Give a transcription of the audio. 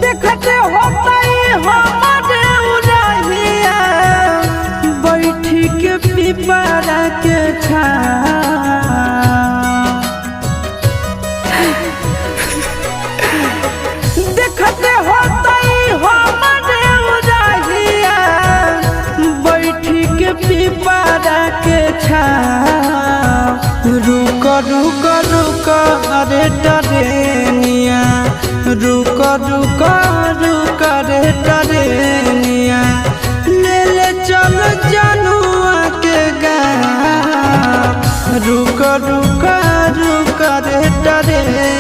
देखते होता हमारे उड़हिया बैठी के पिपरा के देखते होता हमारे उड़हिया बैठी के पिपरा के रुक रुक रुक अरे टरेनिया रुक रुक रुक रे टरेनिया ले ले चल जनुआ के गाँव रुक रुक रुक रे टरेनिया।